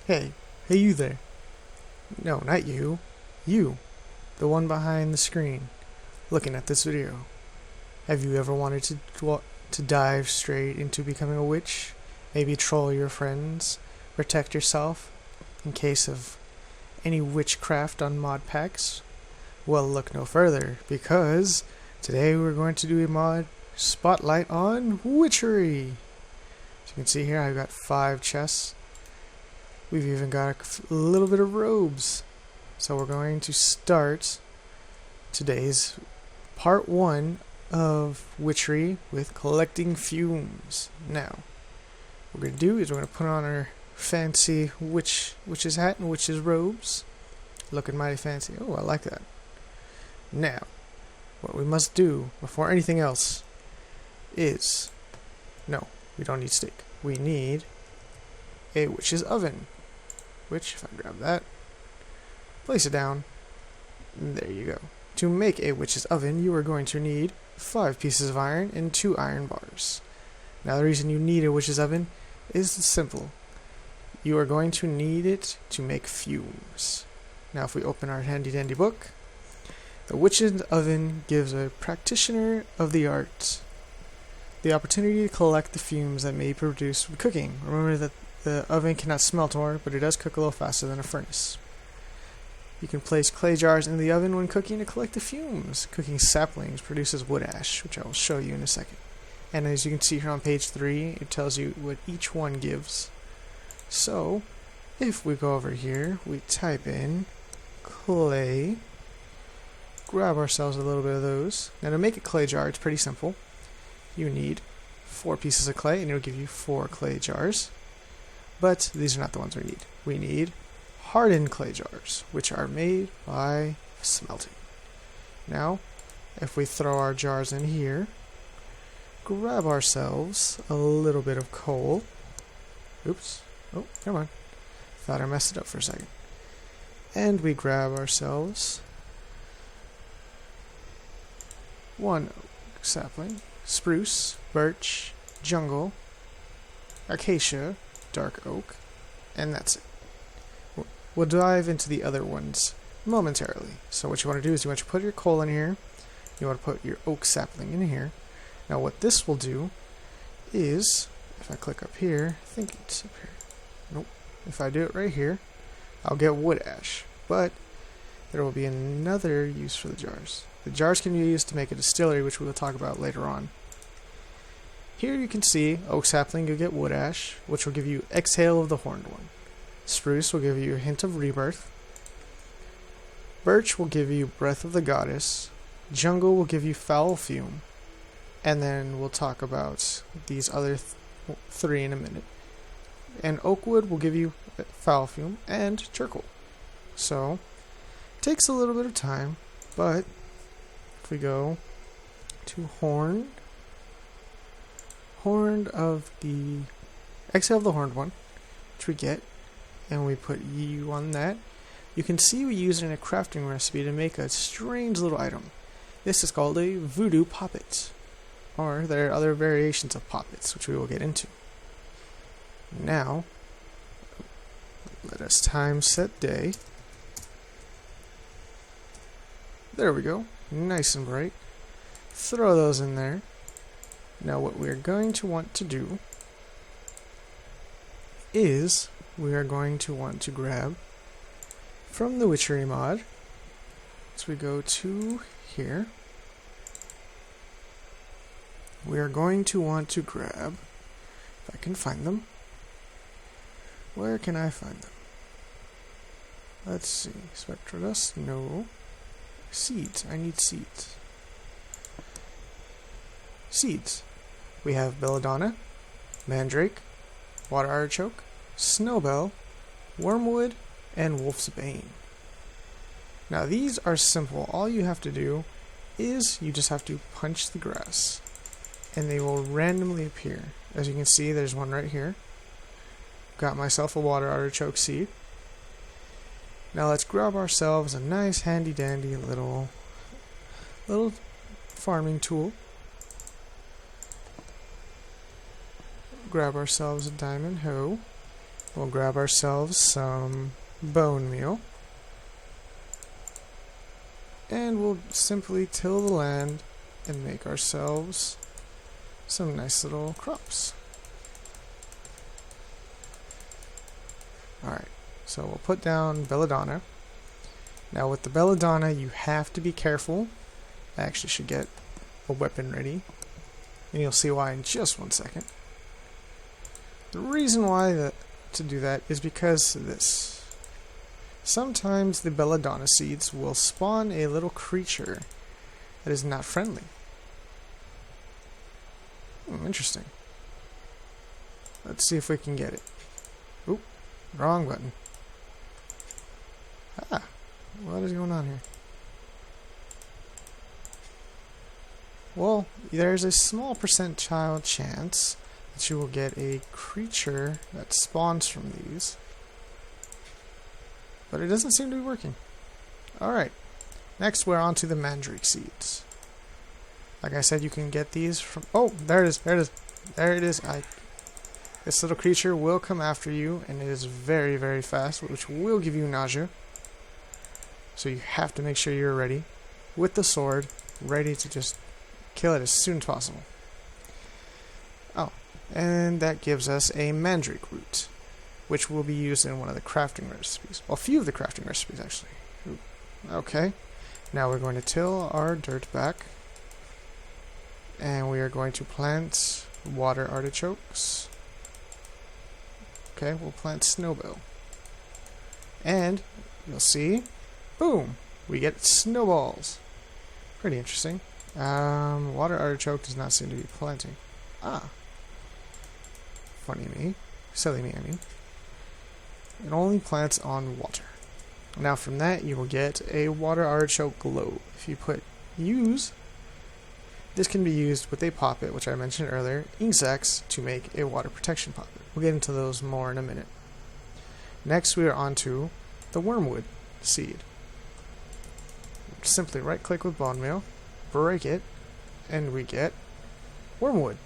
Hey, hey you there. No, not you. You, the one behind the screen, looking at this video. Have you ever wanted to dive straight into becoming a witch? Maybe troll your friends, protect yourself in case of any witchcraft on mod packs? Well, look no further, because today we're going to do a mod spotlight on Witchery. As you can see here, I've got 5 chests. We've even got a little bit of robes. So we're going to start today's part 1 of Witchery with collecting fumes. Now, what we're going to do is we're going to put on our fancy witch's hat and witch's robes. Looking mighty fancy. Oh, I like that. Now, what we must do before anything else is... No, we don't need steak. We need a witch's oven. Which, if I grab that, place it down, and there you go. To make a witch's oven, you are going to need 5 pieces of iron and 2 iron bars. Now, the reason you need a witch's oven is simple. You are going to need it to make fumes. Now, if we open our handy dandy book, the witch's oven gives a practitioner of the art the opportunity to collect the fumes that may be produced from cooking. Remember that the oven cannot smelt ore, but it does cook a little faster than a furnace. You can place clay jars in the oven when cooking to collect the fumes. Cooking saplings produces wood ash, which I will show you in a second. And as you can see here on page 3, it tells you what each one gives. So, if we go over here, we type in clay, grab ourselves a little bit of those. Now to make a clay jar, it's pretty simple. You need 4 pieces of clay, and it'll give you 4 clay jars. But these are not the ones we need. We need hardened clay jars, which are made by smelting. Now, if we throw our jars in here, grab ourselves a little bit of coal. Oops. Oh, come on. Thought I messed it up for a second. And we grab ourselves 1 sapling, spruce, birch, jungle, acacia, dark oak, and that's it. We'll dive into the other ones momentarily. So what you want to do is you want to put your coal in here, you want to put your oak sapling in here. Now what this will do is, if I click up here, I think it's up here. Nope. If I do it right here, I'll get wood ash. But there will be another use for the jars. The jars can be used to make a distillery, which we will talk about later on. Here you can see oak sapling, you'll get wood ash, which will give you exhale of the horned one. Spruce will give you a hint of rebirth. Birch will give you breath of the goddess. Jungle will give you foul fume. And then we'll talk about these other 3 in a minute. And oak wood will give you foul fume and charcoal. So, it takes a little bit of time, but if we go to horned of the exhale of the horned one, which we get, and we put U on that, you can see we use it in a crafting recipe to make a strange little item. This is called a voodoo poppet, or there are other variations of poppets, which we will get into. Now, let us time set day. There we go, nice and bright. Throw those in there. Now what we're going to want to do is we are going to want to grab from the Witchery mod. So we go to here. We are going to want to grab, if I can find them. Where can I find them? Let's see. Spectral dust? No. Seeds. I need seeds. Seeds. We have belladonna, mandrake, water artichoke, snowbell, wormwood, and wolf's bane. Now these are simple. All you have to do is you just have to punch the grass, and they will randomly appear. As you can see, there's one right here. Got myself a water artichoke seed. Now let's grab ourselves a nice handy dandy little farming tool. Grab ourselves a diamond hoe. We'll grab ourselves some bone meal. And we'll simply till the land and make ourselves some nice little crops. Alright, so we'll put down belladonna. Now with the belladonna, you have to be careful. I actually should get a weapon ready, and you'll see why in just 1 second. The reason why to do that is because of this. Sometimes the belladonna seeds will spawn a little creature that is not friendly. Interesting. Let's see if we can get it. Oop, wrong button. Ah, what is going on here? Well, there's a small percentile chance that you will get a creature that spawns from these. But it doesn't seem to be working. Alright, next we're on to the mandrake seeds. Like I said, you can get these from... Oh, there it is, there it is. There it is. This little creature will come after you, and it is very, very fast, which will give you nausea. So you have to make sure you're ready with the sword, ready to just kill it as soon as possible. Oh, and that gives us a mandrake root, which will be used in one of the crafting recipes. Well, a few of the crafting recipes, actually. Okay, now we're going to till our dirt back, and we are going to plant water artichokes. Okay, we'll plant snowbell. And you'll see, boom, we get snowballs. Pretty interesting. Water artichoke does not seem to be planting. Ah. Funny me. Silly me, I mean. It only plants on water. Now from that you will get a water artichoke globe. If you put use, this can be used with a poppet, which I mentioned earlier, insects, to make a water protection poppet. We'll get into those more in a minute. Next we are on to the wormwood seed. Simply right click with bone meal, break it, and we get wormwood.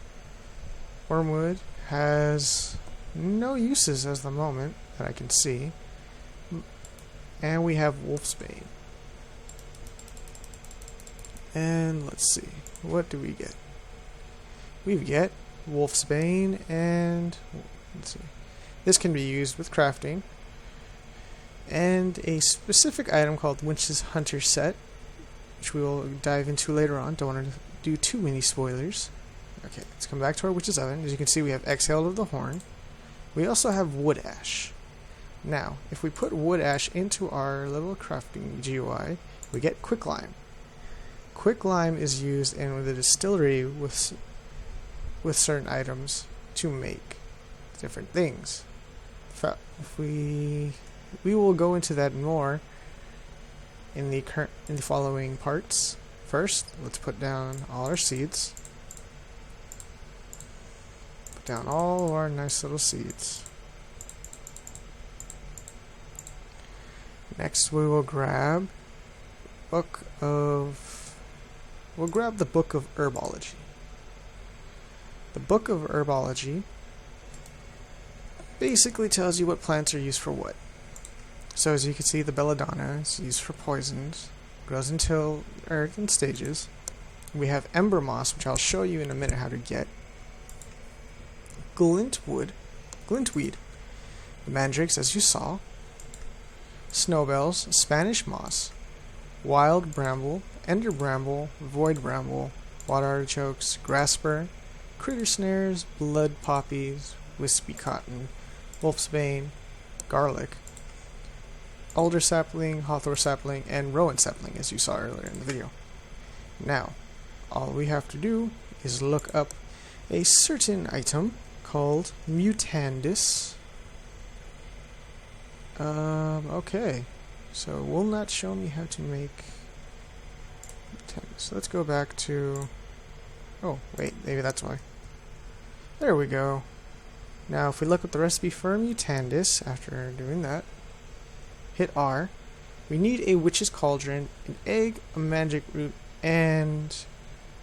Wormwood has no uses as the moment that I can see. And we have wolfsbane. And let's see, what do we get? We get wolfsbane, and let's see. This can be used with crafting. And a specific item called Witch's Hunter set, which we will dive into later on. Don't want to do too many spoilers. Okay, let's come back to our Witch's Oven. As you can see, we have Exhale of the Horn. We also have Wood Ash. Now, if we put Wood Ash into our little crafting GUI, we get Quicklime. Quicklime is used in the distillery with certain items to make different things. If we will go into that more in the following parts. First, let's put down all our seeds. Put down all of our nice little seeds. Next, we will grab the Book of Herbology. The Book of Herbology basically tells you what plants are used for what. So as you can see, the belladonna is used for poisons, grows into earth in stages. We have ember moss, which I'll show you in a minute how to get. Glintweed, the mandrakes as you saw, snowbells, Spanish moss, wild bramble, ender bramble, void bramble, water artichokes, grassburn, critter snares, blood poppies, wispy cotton, wolfsbane, garlic, alder sapling, hawthorn sapling, and rowan sapling, as you saw earlier in the video. Now, all we have to do is look up a certain item called Mutandis. Okay, so it will not show me how to make Mutandis. So let's go back to... Oh, wait, maybe that's why. There we go. Now, if we look at the recipe for Mutandis, after doing that, hit R, we need a witch's cauldron, an egg, a magic root, and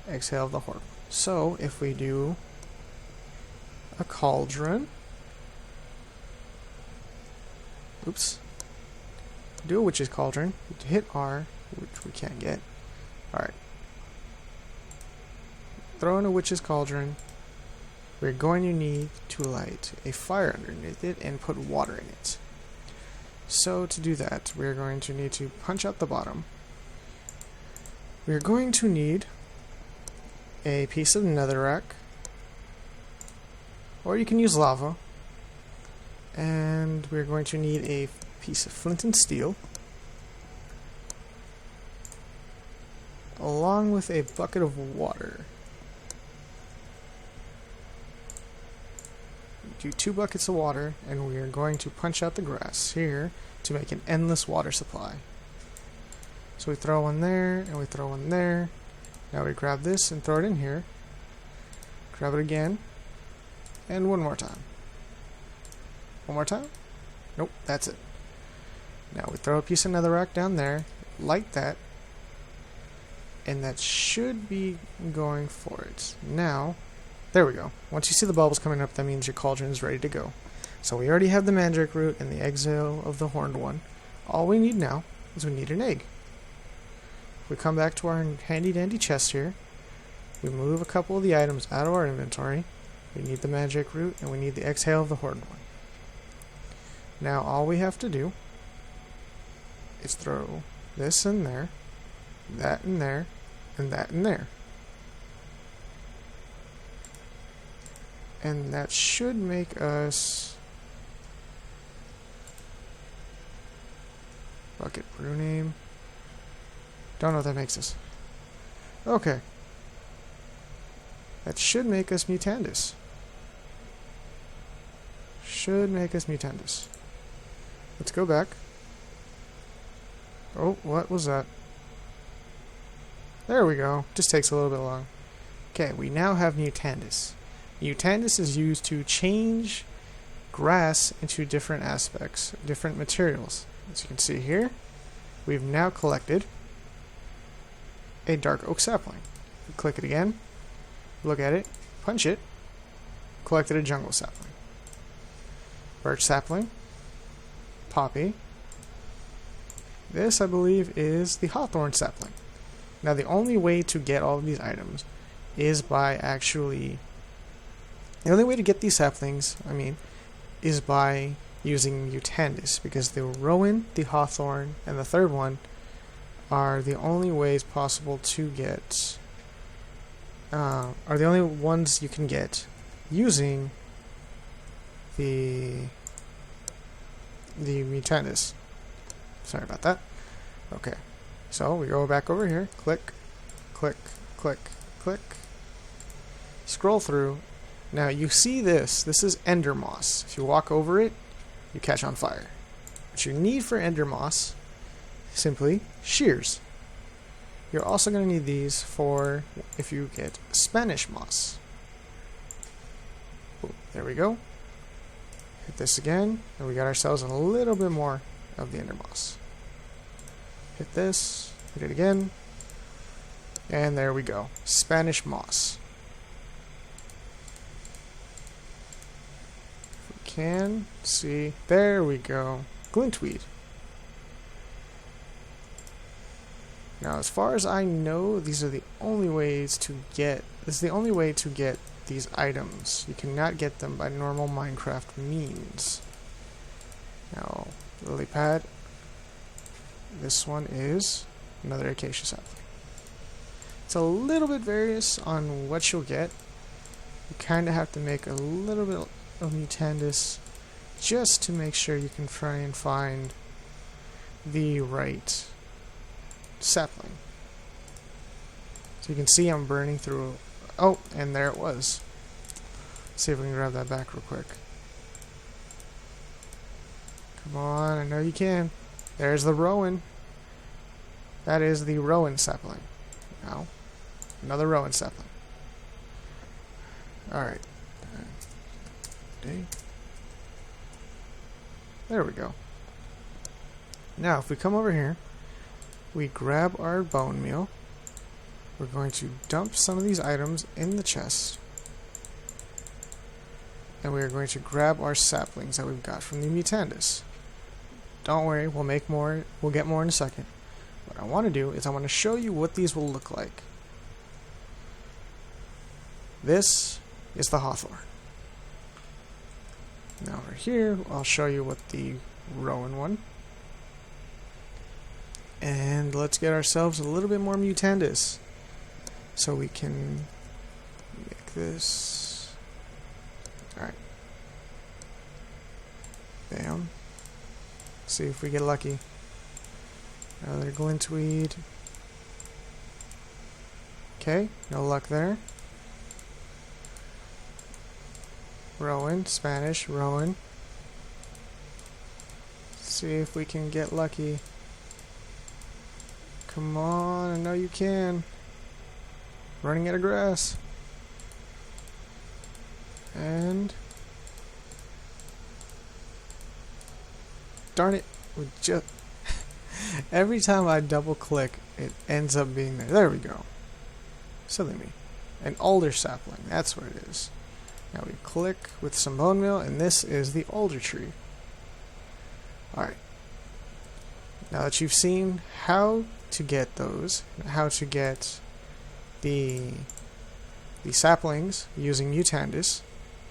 Exhale of the Horn. So, if we do a cauldron, Oops. Do a witch's cauldron. Hit R, which we can't get. Alright. Throw in a witch's cauldron. We're going to need to light a fire underneath it and put water in it. So to do that, we're going to need to punch out the bottom. We're going to need a piece of netherrack, or you can use lava, and we're going to need a piece of flint and steel, along with a bucket of water. Do 2 buckets of water, and we are going to punch out the grass here to make an endless water supply. So we throw one there, and we throw one there. Now we grab this and throw it in here. Grab it again, and one more time. One more time? Nope, that's it. Now we throw a piece of netherrack down there, light that, and that should be going for it. Now, there we go. Once you see the bubbles coming up, that means your cauldron is ready to go. So we already have the mandrake root and the exhale of the horned one. All we need now is we need an egg. If we come back to our handy dandy chest here, we move a couple of the items out of our inventory. We need the mandrake root and we need the exhale of the horned one. Now all we have to do is throw this in there, that in there, and that in there. And that should make us bucket brew name. Don't know what that makes us. Okay. That should make us Mutandis. Should make us Mutandis. Let's go back. Oh, what was that? There we go. Just takes a little bit long. Okay, we now have Mutandis. Mutandis is used to change grass into different aspects, different materials. As you can see here, we've now collected a dark oak sapling. We click it again, look at it, punch it, collected a jungle sapling. Birch sapling, poppy. This, I believe, is the hawthorn sapling. Now, the only way to get all of these items is by actually... The only way to get these saplings, is by using Mutandis, because the rowan, the hawthorn, and the third one are the only ways possible to get, are the only ones you can get using the Mutandis. Sorry about that. Okay, so we go back over here, click, click, click, click, scroll through. Now you see this is ender moss. If you walk over it, you catch on fire. What you need for ender moss, simply shears. You're also going to need these for if you get Spanish moss. Ooh, there we go. Hit this again, and we got ourselves a little bit more of the ender moss. Hit this, hit it again, and there we go. Spanish moss. Can see, there we go, glintweed. Now, as far as I know, these are the only ways to get. This is the only way to get these items. You cannot get them by normal Minecraft means. Now, lily pad. This one is another acacia sapling. It's a little bit various on what you'll get. You kind of have to make a little bit of Mutandis just to make sure you can try and find the right sapling. So you can see I'm burning through. Oh, and there it was. Let's see if we can grab that back real quick. Come on, I know you can. There's the rowan. That is the rowan sapling. Now, another rowan sapling. Alright. There we go. Now, if we come over here, we grab our bone meal. We're going to dump some of these items in the chest. And we are going to grab our saplings that we've got from the Mutandis. don't worry, we'll make more, we'll get more in a second. What I want to do is I want to show you what these will look like. This is the hawthorn. Now over here, I'll show you what the rowan one. And let's get ourselves a little bit more mutandis. So we can make this. Alright. Bam. See if we get lucky. Another glintweed. Okay, no luck there. Rowan, Spanish, rowan. See if we can get lucky. Come on, I know you can. Running out of grass. And darn it, we just every time I double click it ends up being there. There we go. Silly me. An alder sapling, that's what it is. Now we click with some bone meal, and this is the alder tree. Alright. Now that you've seen how to get those, how to get the saplings using mutandis,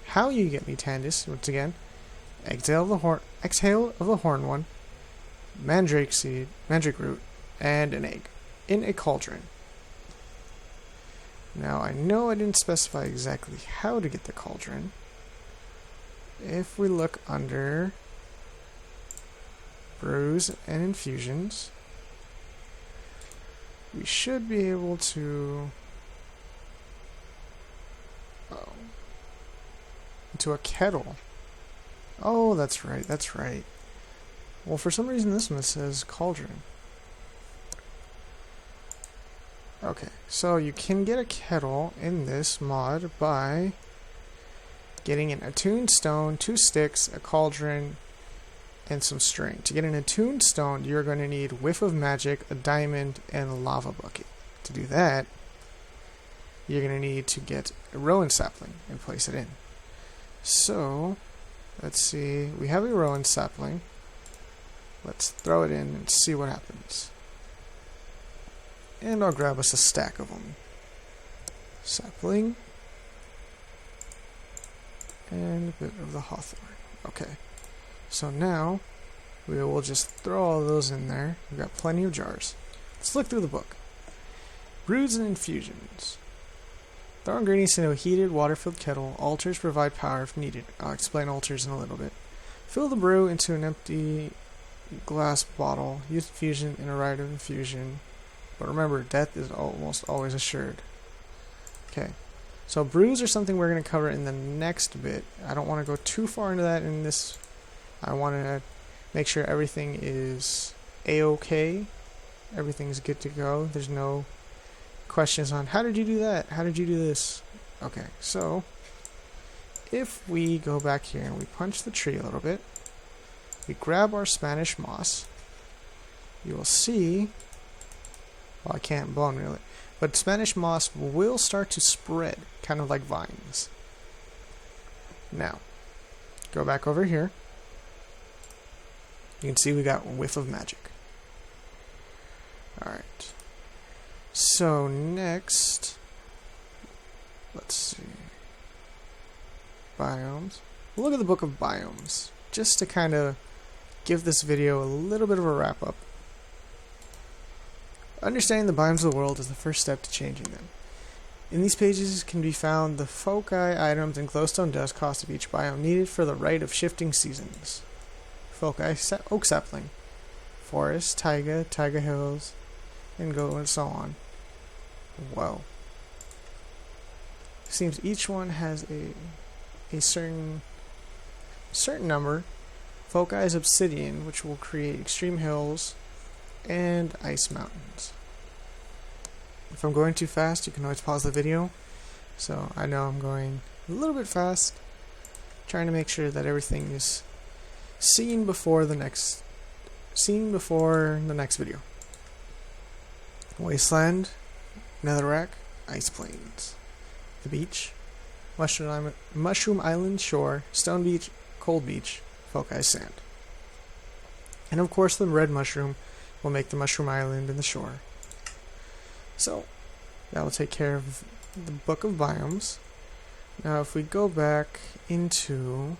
how you get mutandis, once again, exhale of the horn one, mandrake seed, mandrake root, and an egg in a cauldron. Now I know I didn't specify exactly how to get the cauldron. If we look under brews and infusions, we should be able to into a kettle. Oh, that's right, that's right. Well, for some reason this one says cauldron. Okay, so you can get a kettle in this mod by getting an attuned stone, 2 sticks, a cauldron, and some string. To get an attuned stone, you're going to need whiff of magic, a diamond, and a lava bucket. To do that, you're going to need to get a rowan sapling and place it in. So, let's see, we have a rowan sapling. Let's throw it in and see what happens. And I'll grab us a stack of them. Sapling. And a bit of the hawthorn. Okay. So now, we will just throw all those in there. We've got plenty of jars. Let's look through the book. Brews and infusions. Throw ingredients into a heated, water-filled kettle. Altars provide power if needed. I'll explain altars in a little bit. Fill the brew into an empty glass bottle. Use infusion in a rite of infusion. But remember, death is almost always assured. Okay. So brews are something we're going to cover in the next bit. I don't want to go too far into that in this. I want to make sure everything is a-okay. Everything's good to go. There's no questions on how did you do that? How did you do this? Okay, so if we go back here and we punch the tree a little bit, we grab our Spanish moss, you will see, well, I can't bone reel it, but Spanish moss will start to spread, kind of like vines. Now, go back over here. You can see we got whiff of magic. Alright. So next, let's see. Biomes. We'll look at the book of biomes, just to kind of give this video a little bit of a wrap up. Understanding the biomes of the world is the first step to changing them. In these pages can be found the foci, items, and glowstone dust cost of each biome needed for the rite of shifting seasons. Foci, oak sapling, forest, taiga, taiga hills, and go and so on. Whoa. Seems each one has a certain number. Foci is obsidian, which will create extreme hills and ice mountains. If I'm going too fast, you can always pause the video. So I know I'm going a little bit fast, trying to make sure that everything is seen before the next video. Wasteland, netherrack, ice plains, the beach, mushroom island shore, stone beach, cold beach, foci sand. And of course the red mushroom will make the mushroom island in the shore. So that will take care of the book of biomes. Now if we go back into,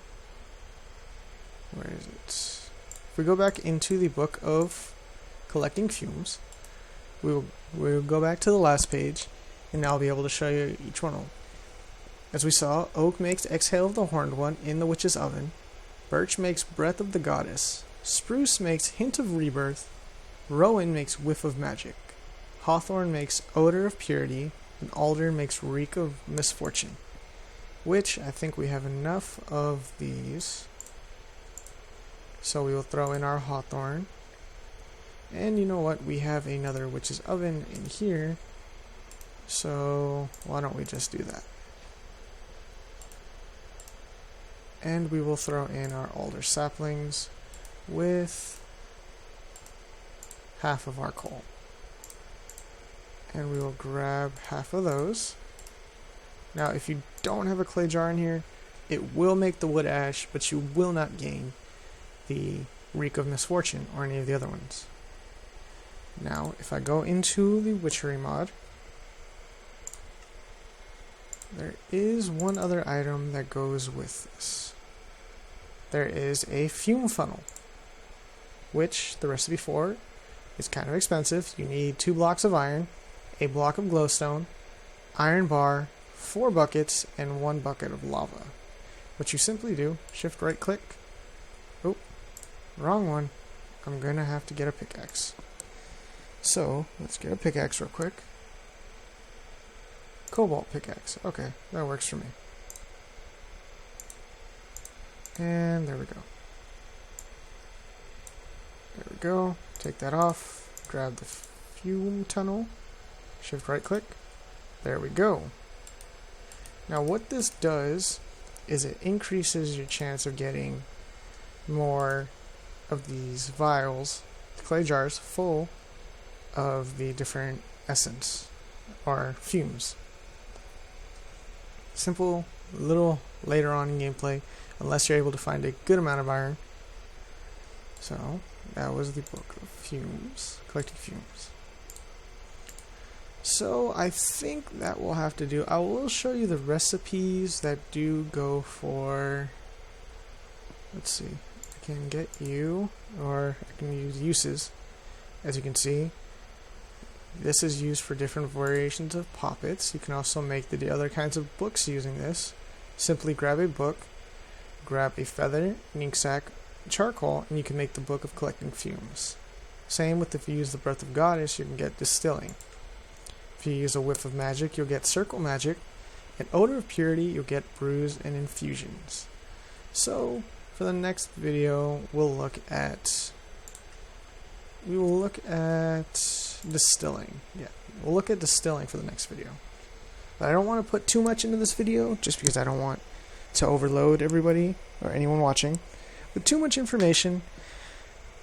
where is it? If we go back into the book of collecting fumes, we'll go back to the last page, and I'll be able to show you each one of them. As we saw, oak makes exhale of the horned one in the witch's oven. Birch makes breath of the goddess. Spruce makes hint of rebirth. Rowan makes whiff of magic. Hawthorn makes odor of purity. And alder makes reek of misfortune. Which, I think we have enough of these. So we will throw in our hawthorn. And you know what? We have another witch's oven in here. So why don't we just do that? And we will throw in our alder saplings with half of our coal. And we will grab half of those. Now if you don't have a clay jar in here, it will make the wood ash, but you will not gain the reek of misfortune or any of the other ones. Now if I go into the witchery mod, there is one other item that goes with this. There is a fume funnel, which the recipe for is kind of expensive. You need 2 blocks of iron, a block of glowstone, iron bar, 4 buckets, and 1 bucket of lava. What you simply do, shift right click. Oh, wrong one. I'm gonna have to get a pickaxe. So let's get a pickaxe real quick. Cobalt pickaxe. Okay, that works for me. And there we go. There we go. Take that off. Grab the fume tunnel. Shift right click. There we go. Now what this does is it increases your chance of getting more of these vials, clay jars, full of the different essence or fumes. Simple, little later on in gameplay, unless you're able to find a good amount of iron. So that was the book of fumes, collecting fumes. So I think that will have to do. I will show you the recipes that do go for, let's see, I can get you, or I can use uses. As you can see, this is used for different variations of poppets. You can also make the other kinds of books using this. Simply grab a book, grab a feather, an ink sac, charcoal, and you can make the book of collecting fumes. Same with if you use the breath of goddess, you can get distilling. If you use a whiff of magic, you'll get circle magic. An odor of purity, you'll get brews and infusions. So for the next video, we will look at distilling. Yeah, we'll look at distilling for the next video. But I don't want to put too much into this video, just because I don't want to overload everybody or anyone watching with too much information.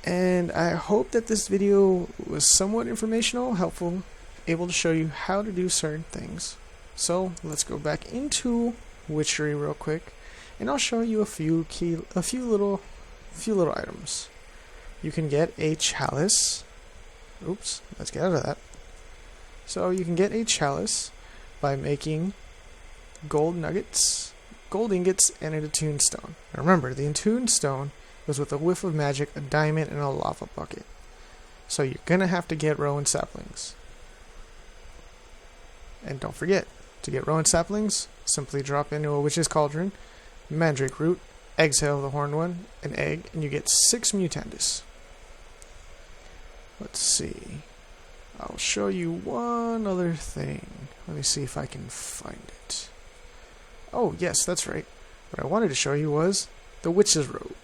And I hope that this video was somewhat informational, helpful, able to show you how to do certain things. So let's go back into Witchery real quick, and I'll show you a few little items. You can get a chalice. Oops, let's get out of that. So you can get a chalice by making gold nuggets, gold ingots, and an attuned stone. Now remember, the attuned stone goes with a whiff of magic, a diamond, and a lava bucket. So you're gonna have to get rowan saplings. And don't forget, to get rowan saplings, simply drop into a witch's cauldron, mandrake root, exhale the horned one, an egg, and you get 6 mutandis. Let's see. I'll show you one other thing. Let me see if I can find it. Oh, yes, that's right. What I wanted to show you was the witch's robe.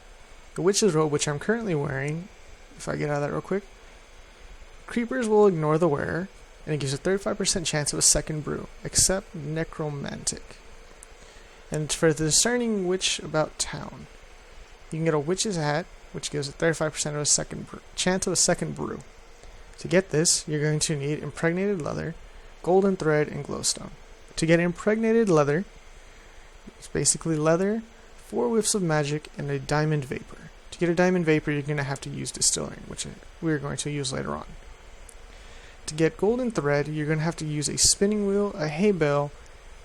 The witch's robe, which I'm currently wearing, if I get out of that real quick, creepers will ignore the wearer, and it gives a 35% chance of a second brew, except necromantic. And for the discerning witch about town, you can get a witch's hat, which gives a 35% of a second chance of a second brew. To get this, you're going to need impregnated leather, golden thread, and glowstone. To get impregnated leather, it's basically leather, 4 whiffs of magic, and a diamond vapor. To get a diamond vapor, you're going to have to use distilling, which we're going to use later on. To get golden thread, you're going to have to use a spinning wheel, a hay bale,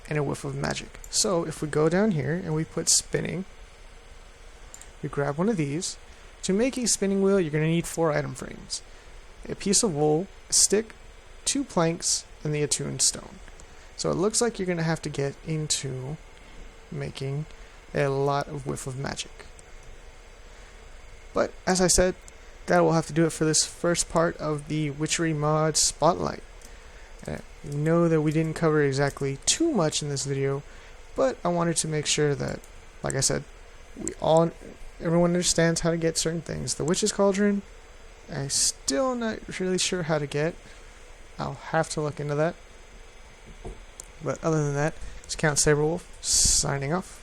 and a whiff of magic. So if we go down here and we put spinning, we grab one of these. To make a spinning wheel, you're going to need 4 item frames. A piece of wool, a stick, 2 planks, and the attuned stone. So it looks like you're going to have to get into making a lot of whiff of magic. But as I said, that will have to do it for this first part of the Witchery mod spotlight. I know that we didn't cover exactly too much in this video, but I wanted to make sure that, like I said, everyone understands how to get certain things. The Witch's Cauldron, I'm still not really sure how to get. I'll have to look into that. But other than that, it's Count Saberwolf signing off.